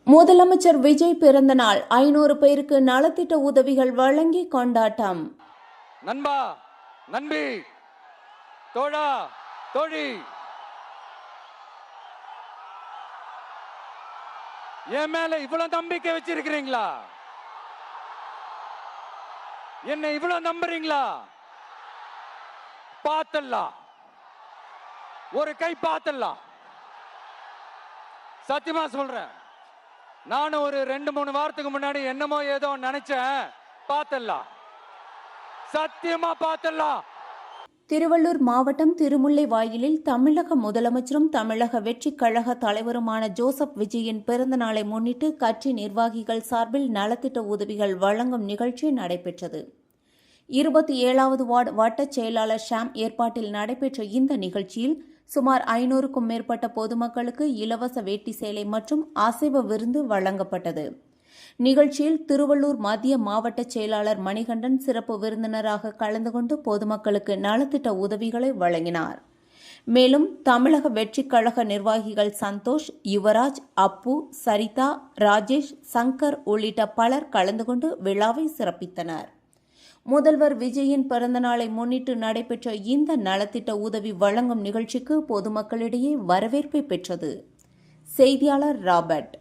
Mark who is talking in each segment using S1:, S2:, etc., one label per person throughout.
S1: முதலமைச்சர் விஜய் பிறந்த நாள் 500 பேருக்கு நலத்திட்ட உதவிகள் வழங்கி கொண்டாட்டம்.
S2: நண்பா, நண்பி, தோழா, தோழி, என் மேல இவ்வளவு நம்பிக்கை வச்சிருக்கிறீங்களா? என்னை இவ்வளவு நம்புறீங்களா? பார்த்தலாம், ஒரு கை பார்த்தலாம். சத்தியமா சொல்றேன், நானும் ஒரு 2-3 வாரத்துக்கு முன்னாடி என்னமோ ஏதோ நினைச்சேன். பார்த்தலாம், சத்தியமா பார்த்தலாம்.
S1: திருவள்ளூர் மாவட்டம் திருமுல்லைவாயிலில் தமிழக முதலமைச்சரும் தமிழக வெற்றிக் கழக தலைவருமான ஜோசப் விஜயின் பிறந்த நாளை முன்னிட்டு கட்சி நிர்வாகிகள் சார்பில் நலத்திட்ட உதவிகள் வழங்கும் நிகழ்ச்சி நடைபெற்றது. 27வது வார்டு வட்டச் செயலாளர் ஷாம் ஏற்பாட்டில் நடைபெற்ற இந்த நிகழ்ச்சியில் சுமார் 500க்கும் மேற்பட்ட பொதுமக்களுக்கு இலவச வேட்டி சேலை மற்றும் அசைவ விருந்து வழங்கப்பட்டது. நிகழ்ச்சியில் திருவள்ளூர் மத்திய மாவட்ட செயலாளர் மணிகண்டன் சிறப்பு விருந்தினராக கலந்து கொண்டு பொதுமக்களுக்கு நலத்திட்ட உதவிகளை வழங்கினார். மேலும் தமிழக வெற்றிக் கழக நிர்வாகிகள் சந்தோஷ், யுவராஜ், அப்பு, சரிதா, ராஜேஷ், சங்கர் உள்ளிட்ட பலர் கலந்து கொண்டு விழாவை சிறப்பித்தனர். முதல்வர் விஜயின் பிறந்தநாளை முன்னிட்டு நடைபெற்ற இந்த நலத்திட்ட உதவி வழங்கும் நிகழ்ச்சிக்கு பொதுமக்களிடையே வரவேற்பை பெற்றது. செய்தியாளர் ராபர்ட்.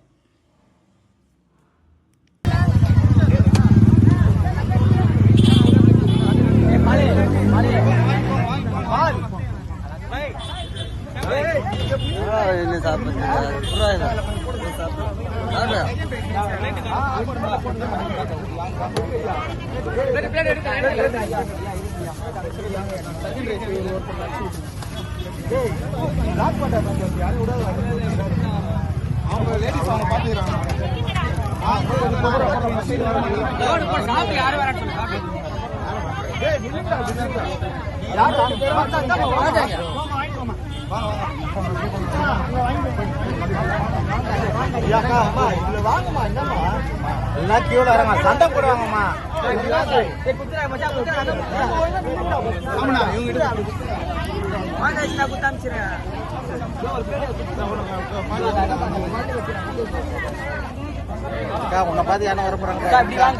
S3: சண்டை போடுவாங்கம்மா. உன்னை பார்த்து யாரும் வர போறாங்க. சந்தோஷ்